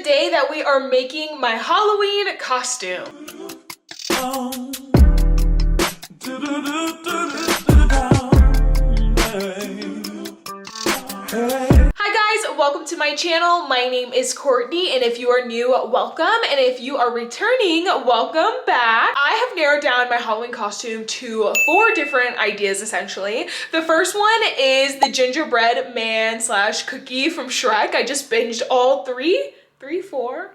day that we are making my Halloween costume. Hi guys, welcome to my channel. My name is Courtney, and if you are new, welcome, and if you are returning, welcome back. I have narrowed down my Halloween costume to 4 different ideas essentially. The first one is the gingerbread man slash cookie from Shrek. I just binged all 4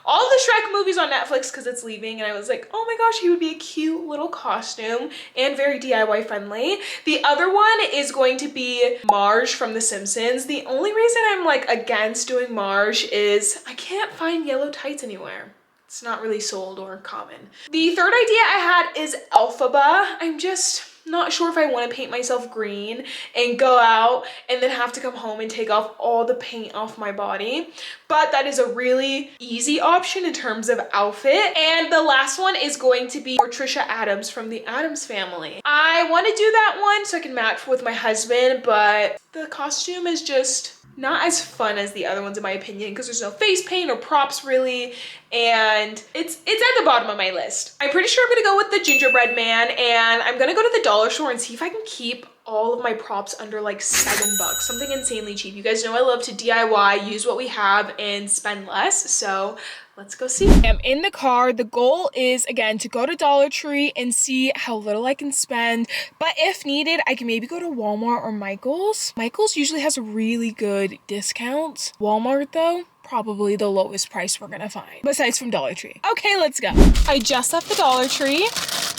all the Shrek movies on Netflix because it's leaving, and I was like, oh my gosh, he would be a cute little costume and very DIY friendly. The other one is going to be Marge from The Simpsons. The only reason I'm like against doing Marge is I can't find yellow tights anywhere. It's not really sold or common. The third idea I had is Elphaba. I'm just not sure if I want to paint myself green and go out and then have to come home and take off all the paint off my body. But that is a really easy option in terms of outfit. And the last one is going to be Trisha Adams from the Addams Family. I want to do that one so I can match with my husband, but the costume is just not as fun as the other ones in my opinion because there's no face paint or props really, and it's at the bottom of my list. I'm pretty sure I'm gonna go with the gingerbread man, and I'm gonna go to the dollar store and see if I can keep all of my props under like $7, something insanely cheap. You guys know I love to DIY, use what we have, and spend less, so let's go see. I'm in the car. The goal is, again, to go to Dollar Tree and see how little I can spend. But if needed, I can maybe go to Walmart or Michael's. Michael's usually has really good discounts. Walmart, though, probably the lowest price we're gonna find, besides from Dollar Tree. Okay, let's go. I just left the Dollar Tree.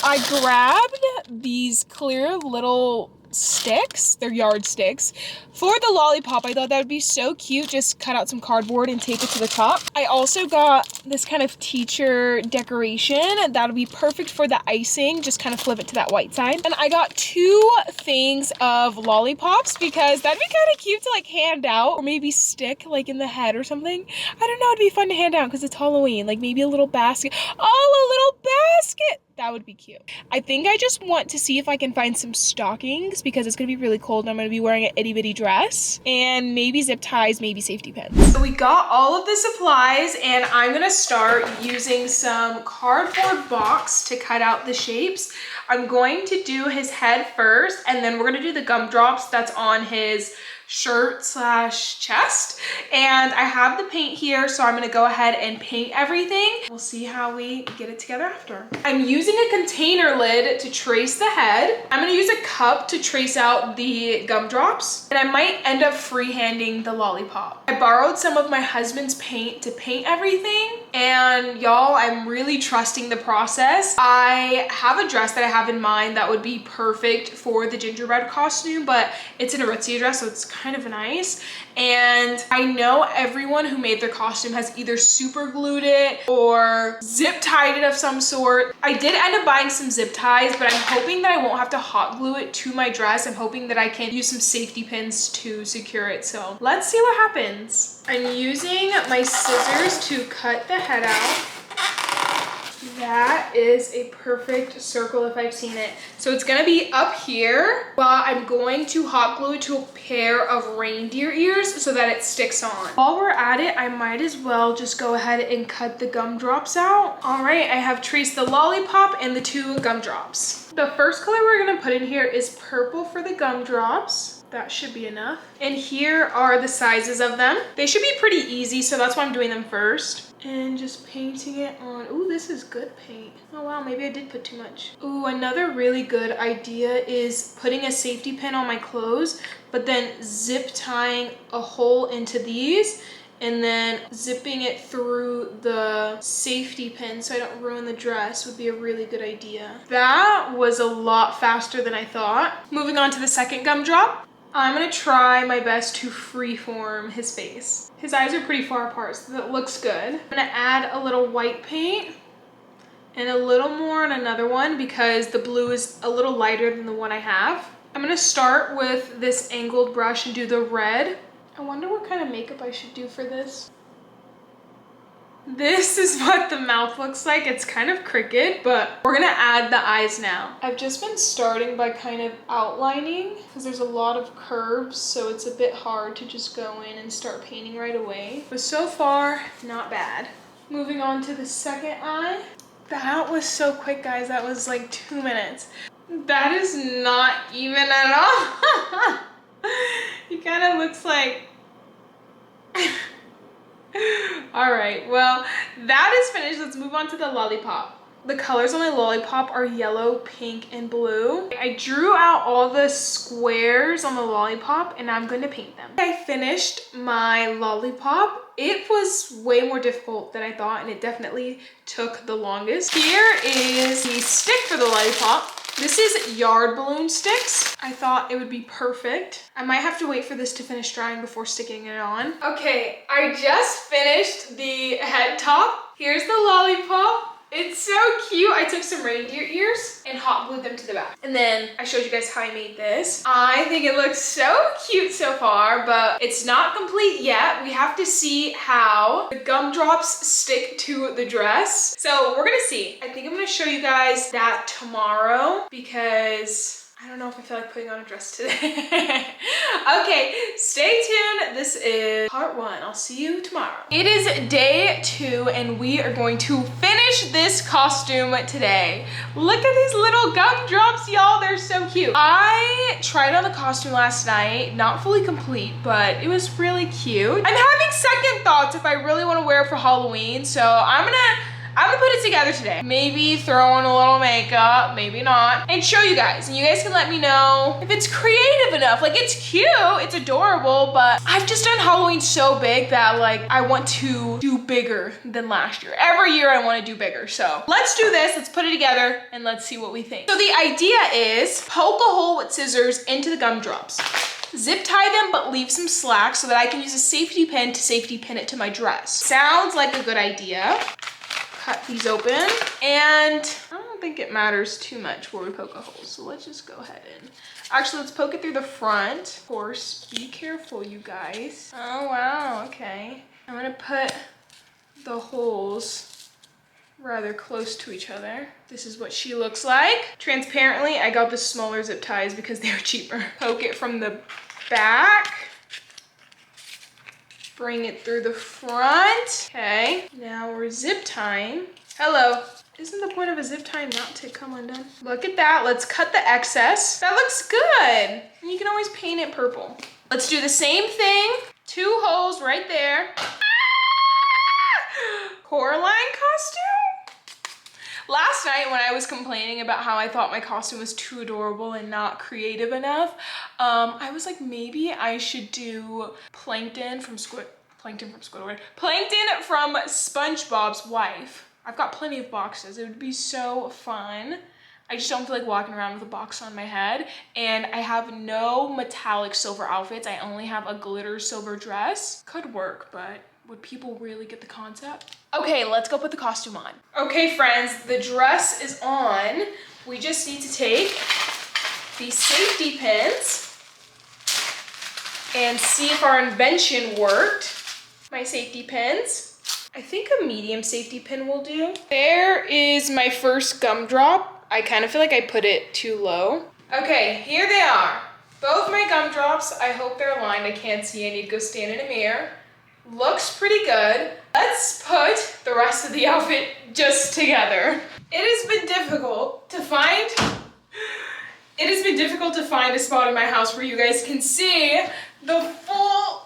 I grabbed these clear little sticks, they're yardsticks, for the lollipop. I thought that would be so cute. Just cut out some cardboard and tape it to the top. I also got this kind of teacher decoration that would be perfect for the icing. Just kind of flip it to that white side. And I got 2 things of lollipops because that'd be kind of cute to like hand out, or maybe stick like in the head or something. I don't know, it'd be fun to hand out because it's Halloween. Like maybe a little basket. Oh, a little basket! That would be cute. I think I just want to see if I can find some stockings because it's gonna be really cold and I'm gonna be wearing an itty bitty dress, and maybe zip ties, maybe safety pins. So we got all of the supplies, and I'm gonna start using some cardboard box to cut out the shapes. I'm going to do his head first, and then we're gonna do the gumdrops that's on his shirt slash chest. And I have the paint here, so I'm gonna go ahead and paint everything. We'll see how we get it together after. I'm using a container lid to trace the head. I'm gonna use a cup to trace out the gumdrops, and I might end up freehanding the lollipop. I borrowed some of my husband's paint to paint everything, and y'all, I'm really trusting the process. I have a dress that I have in mind that would be perfect for the gingerbread costume, but it's an Aritzia dress, so it's kind of nice. And I know everyone who made their costume has either super glued it or zip tied it of some sort. I did end up buying some zip ties, but I'm hoping that I won't have to hot glue it to my dress. I'm hoping that I can use some safety pins to secure it. So let's see what happens. I'm using my scissors to cut the head out. That is a perfect circle if I've seen it. So it's gonna be up here, but I'm going to hot glue it to a pair of reindeer ears so that it sticks on. While we're at it, I might as well just go ahead and cut the gumdrops out. All right, I have traced the lollipop and the 2 gumdrops. The first color we're gonna put in here is purple for the gumdrops. That should be enough. And here are the sizes of them. They should be pretty easy, so that's why I'm doing them first. And just painting it on. Ooh, this is good paint. Oh wow, maybe I did put too much. Ooh, another really good idea is putting a safety pin on my clothes, but then zip tying a hole into these and then zipping it through the safety pin so I don't ruin the dress would be a really good idea. That was a lot faster than I thought. Moving on to the second gumdrop. I'm gonna try my best to freeform his face. His eyes are pretty far apart, so that looks good. I'm gonna add a little white paint and a little more on another one because the blue is a little lighter than the one I have. I'm gonna start with this angled brush and do the red. I wonder what kind of makeup I should do for this. This is what the mouth looks like. It's kind of crooked, but we're gonna add the eyes now. I've just been starting by kind of outlining because there's a lot of curves, so it's a bit hard to just go in and start painting right away. But so far, not bad. Moving on to the second eye. That was so quick, guys. That was like 2 minutes. That is not even at all. He kind of looks like... All right, well, that is finished. Let's move on to the lollipop. The colors on my lollipop are yellow, pink, and blue. I drew out all the squares on the lollipop and I'm going to paint them. I finished my lollipop. It was way more difficult than I thought, and it definitely took the longest. Here is the stick for the lollipop. This is yard balloon sticks. I thought it would be perfect. I might have to wait for this to finish drying before sticking it on. Okay, I just finished the head top. Here's the lollipop. It's so cute. I took some reindeer ears and hot glued them to the back. And then I showed you guys how I made this. I think it looks so cute so far, but it's not complete yet. We have to see how the gumdrops stick to the dress. So we're gonna see. I think I'm gonna show you guys that tomorrow because I don't know if I feel like putting on a dress today. Okay, stay tuned. This is part 1. I'll see you tomorrow. It is day 2 and we are going to finish this costume today. Look at these little gumdrops, y'all. They're so cute. I tried on the costume last night, not fully complete, but it was really cute. I'm having second thoughts if I really want to wear it for Halloween, so I'm gonna put it together today. Maybe throw in a little makeup, maybe not, and show you guys. And you guys can let me know if it's creative enough. Like, it's cute, it's adorable, but I've just done Halloween so big that like I want to do bigger than last year. Every year I want to do bigger. So let's do this, let's put it together and let's see what we think. So the idea is poke a hole with scissors into the gumdrops. Zip tie them, but leave some slack so that I can use a safety pin to safety pin it to my dress. Sounds like a good idea. Cut these open, and I don't think it matters too much where we poke a hole, so let's just go ahead and actually let's poke it through the front. Of course, be careful, you guys. Oh wow, okay. I'm gonna put the holes rather close to each other. This is what she looks like. Transparently, I got the smaller zip ties because they were cheaper. Poke it from the back. Bring it through the front. Okay, now we're zip tying. Hello. Isn't the point of a zip tie not to come undone? Look at that. Let's cut the excess. That looks good. And you can always paint it purple. Let's do the same thing. 2 holes right there. Ah! Coraline costume? Last night when I was complaining about how I thought my costume was too adorable and not creative enough, I was like, maybe I should do Plankton from SpongeBob's wife. I've got plenty of boxes. It would be so fun. I just don't feel like walking around with a box on my head, and I have no metallic silver outfits. I only have a glitter silver dress. Could work, but would people really get the concept? Okay, let's go put the costume on. Okay, friends, the dress is on. We just need to take these safety pins and see if our invention worked. My safety pins. I think a medium safety pin will do. There is my first gumdrop. I kind of feel like I put it too low. Okay, here they are. Both my gumdrops. I hope they're aligned. I can't see. I need to go stand in a mirror. Looks pretty good. Let's put the rest of the outfit just together. It has been difficult to find a spot in my house where you guys can see the full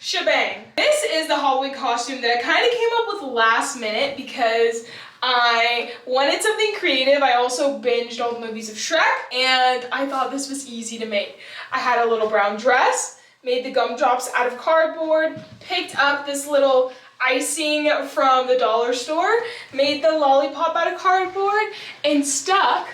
shebang. This is the Halloween costume that I kind of came up with last minute because I wanted something creative. I also binged all the movies of Shrek, and I thought this was easy to make. I had a little brown dress, made the gumdrops out of cardboard, picked up this little icing from the dollar store, made the lollipop out of cardboard, and stuck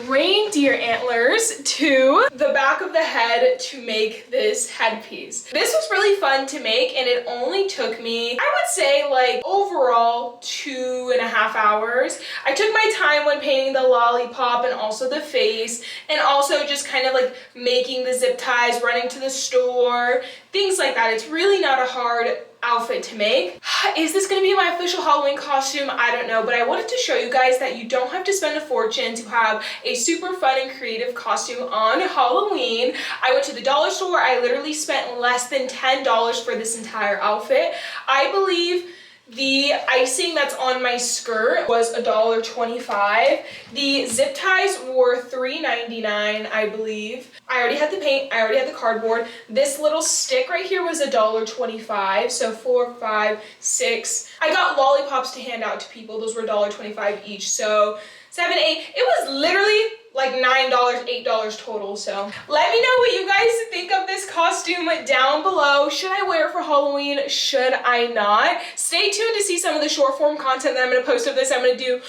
reindeer antlers to the back of the head to make this headpiece. This was really fun to make, and it only took me, I would say, like overall 2.5 hours. I took my time when painting the lollipop and also the face, and also just kind of like making the zip ties, running to the store, things like that. It's really not a hard outfit to make. Is this gonna be my official Halloween costume? I don't know, but I wanted to show you guys that you don't have to spend a fortune to have a super fun and creative costume on Halloween. I went to the dollar store. I literally spent less than $10 for this entire outfit. I believe the icing that's on my skirt was $1.25. The zip ties were $3.99, I believe. I already had the paint, I already had the cardboard. This little stick right here was $1.25, so 4, 5, 6. I got lollipops to hand out to people. Those were $1.25 each, so 7, 8. It was literally like $9, $8 total. So let me know what you guys think of this costume down below. Should I wear it for Halloween? Should I not? Stay tuned to see some of the short form content that I'm gonna post of this. I'm gonna do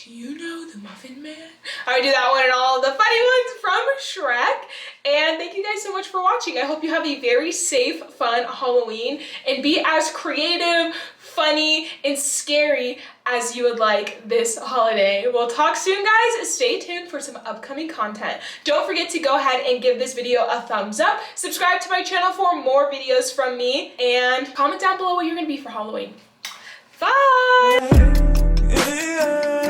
you know the Muffin Man? I'm gonna do that one and all the funny ones from Shrek. And thank you guys so much for watching. I hope you have a very safe, fun Halloween and be as creative, funny, and scary as you would like this holiday. We'll talk soon, guys. Stay tuned for some upcoming content. Don't forget to go ahead and give this video a thumbs up. Subscribe to my channel for more videos from me. And comment down below what you're gonna be for Halloween. Bye! Yeah.